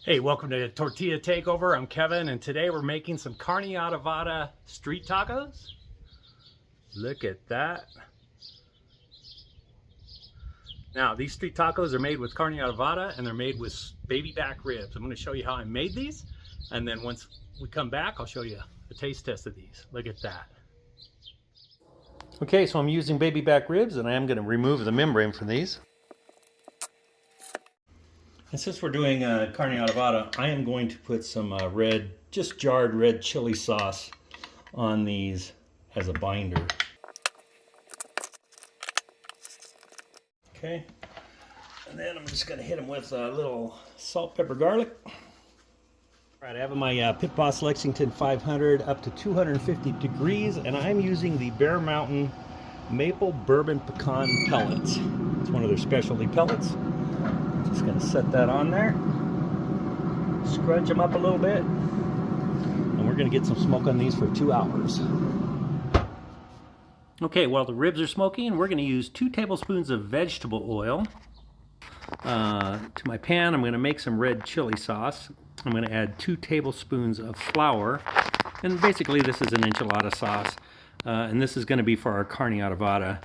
Hey, welcome to Tortilla Takeover. I'm Kevin, and today we're making some Carne Adovada Street Tacos. Look at that. Now, these street tacos are made with Carne Adovada, and they're made with baby back ribs. I'm going to show you how I made these, and then once we come back, I'll show you a taste test of these. Look at that. Okay, so I'm using baby back ribs, and I am going to remove the membrane from these. And since we're doing Carne Adovada, I am going to put some just jarred red chili sauce on these as a binder. Okay, and then I'm just going to hit them with a little salt, pepper, garlic. All right, I have my Pit Boss Lexington 500 up to 250 degrees, and I'm using the Bear Mountain Maple Bourbon Pecan Pellets. It's one of their specialty pellets. Just going to set that on there, scrunch them up a little bit, and we're going to get some smoke on these for 2 hours. Okay, while the ribs are smoking, we're going to use 2 tablespoons of vegetable oil. To my pan, I'm going to make some red chili sauce. I'm going to add 2 tablespoons of flour, and basically this is an enchilada sauce, and this is going to be for our Carne Adovada.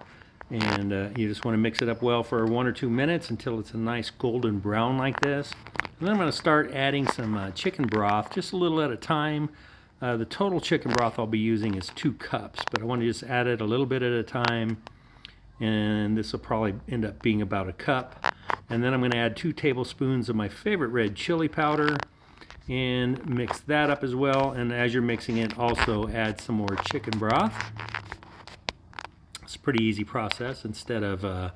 And you just want to mix it up well for 1 or 2 minutes until it's a nice golden brown like this. And then I'm going to start adding some chicken broth, just a little at a time. The total chicken broth I'll be using is 2 cups, but I want to just add it a little bit at a time. And this will probably end up being about a cup. And then I'm going to add 2 tablespoons of my favorite red chili powder and mix that up as well. And as you're mixing it, also add some more chicken broth. It's a pretty easy process instead of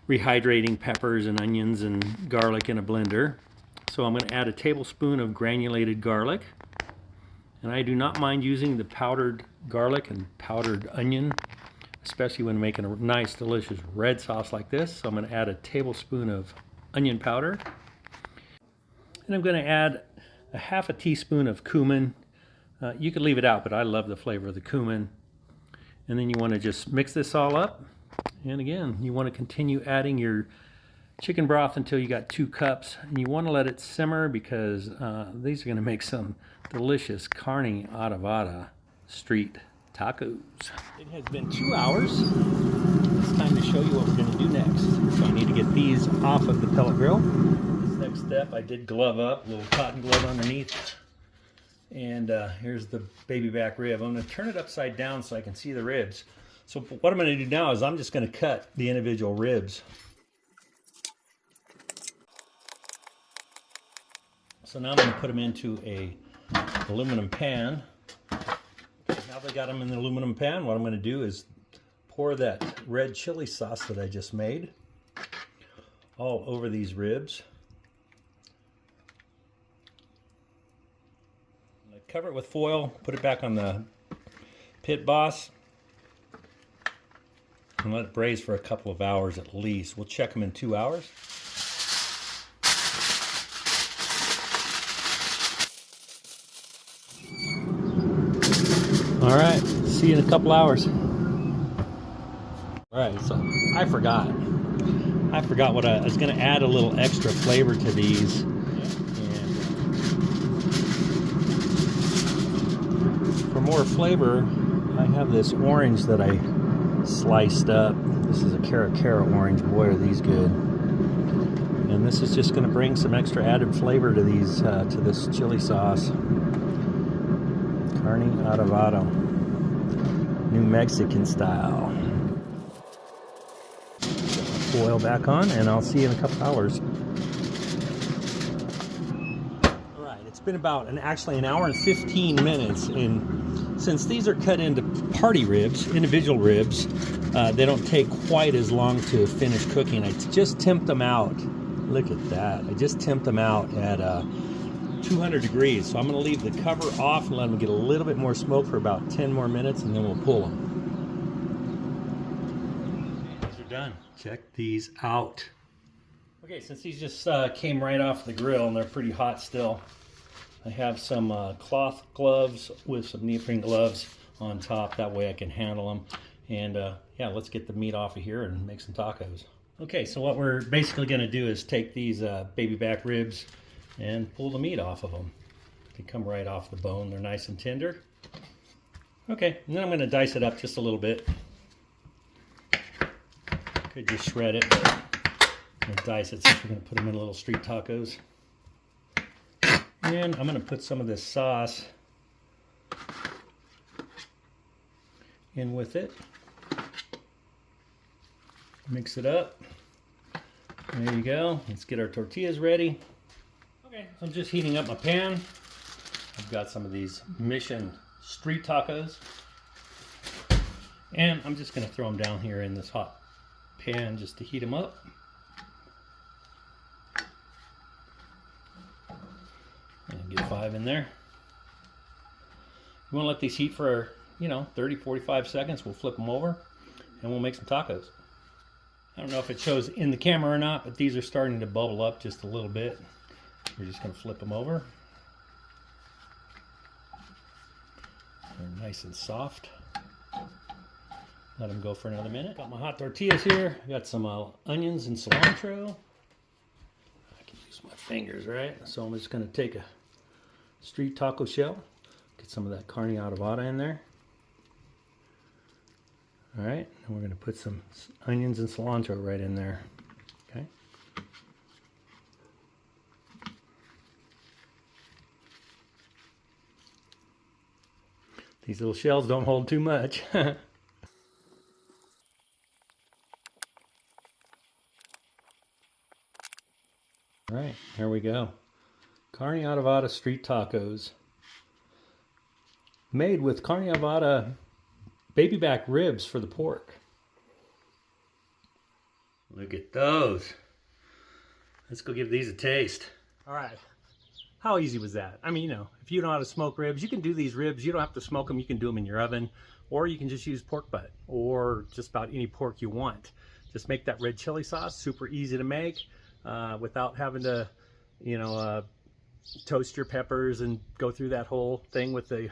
rehydrating peppers and onions and garlic in a blender. So I'm going to add a tablespoon of granulated garlic. And I do not mind using the powdered garlic and powdered onion, especially when making a nice, delicious red sauce like this. So I'm going to add a tablespoon of onion powder. And I'm going to add a half a teaspoon of cumin. You could leave it out, but I love the flavor of the cumin. And then you want to just mix this all up. And again, you want to continue adding your chicken broth until you got 2 cups. And you want to let it simmer because these are going to make some delicious Carne Adovada Street Tacos. It has been 2 hours. It's time to show you what we're going to do next. So I need to get these off of the pellet grill. This next step, I did glove up, a little cotton glove underneath. And here's the baby back rib. I'm going to turn it upside down so I can see the ribs. So what I'm going to do now is I'm just going to cut the individual ribs. So now I'm going to put them into a aluminum pan. Now that I got them in the aluminum pan, what I'm going to do is pour that red chili sauce that I just made all over these ribs. Cover it with foil, put it back on the Pit Boss, and let it braise for a couple of hours at least. We'll check them in 2 hours. All right, see you in a couple hours. All right, so I forgot what I was going to add a little extra flavor to these. For more flavor, I have this orange that I sliced up. This is a Cara orange. Boy, are these good. And this is just going to bring some extra added flavor to these, to this chili sauce. Carne Adovada, New Mexican style. Foil back on, and I'll see you in a couple hours. It's been about actually an hour and 15 minutes, and since these are cut into party ribs, individual ribs, they don't take quite as long to finish cooking. I just temped them out. Look at that. I just temped them out at 200 degrees. So I'm going to leave the cover off and let them get a little bit more smoke for about 10 more minutes, and then we'll pull them. These are done. Check these out. Okay, since these just came right off the grill and they're pretty hot still, I have some cloth gloves with some neoprene gloves on top. That way I can handle them. And yeah, let's get the meat off of here and make some tacos. Okay, so what we're basically going to do is take these baby back ribs and pull the meat off of them. They come right off the bone. They're nice and tender. Okay, and then I'm going to dice it up just a little bit. Could just shred it, but I'm going to dice it since we're going to put them in little street tacos. And I'm going to put some of this sauce in with it. Mix it up. There you go. Let's get our tortillas ready. Okay, so I'm just heating up my pan. I've got some of these Mission street tacos. And I'm just going to throw them down here in this hot pan just to heat them up. And get 5 in there. You want to let these heat for, 30-45 seconds. We'll flip them over and we'll make some tacos. I don't know if it shows in the camera or not, but these are starting to bubble up just a little bit. We're just going to flip them over. They're nice and soft. Let them go for another minute. Got my hot tortillas here. I got some onions and cilantro. I can use my fingers, right? So I'm just going to take a street taco shell. Get some of that Carne Adovada in there. All right, and we're going to put some onions and cilantro right in there. Okay. These little shells don't hold too much. All right, here we go. Carne Adovada Street Tacos. Made with Carne Adovada baby back ribs for the pork. Look at those. Let's go give these a taste. All right. How easy was that? I mean, if you know how to smoke ribs, you can do these ribs. You don't have to smoke them. You can do them in your oven, or you can just use pork butt, or just about any pork you want. Just make that red chili sauce. Super easy to make without having to, toast your peppers and go through that whole thing with the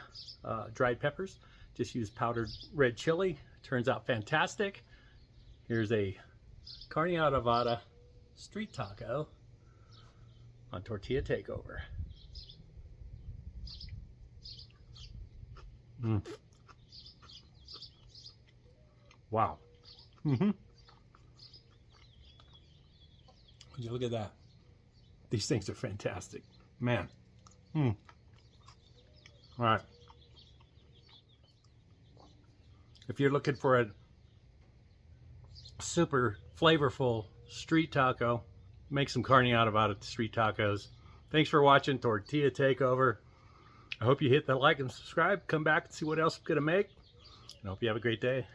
dried peppers. Just use powdered red chili. Turns out fantastic. Here's a Carne Adovada street taco on TortillaTakeover. Wow. Would you look at that? These things are fantastic. Man. All right. If you're looking for a super flavorful street taco, make some Carne Adovada street tacos. Thanks for watching Tortilla Takeover. I hope you hit that like and subscribe. Come back and see what else I'm going to make. And I hope you have a great day.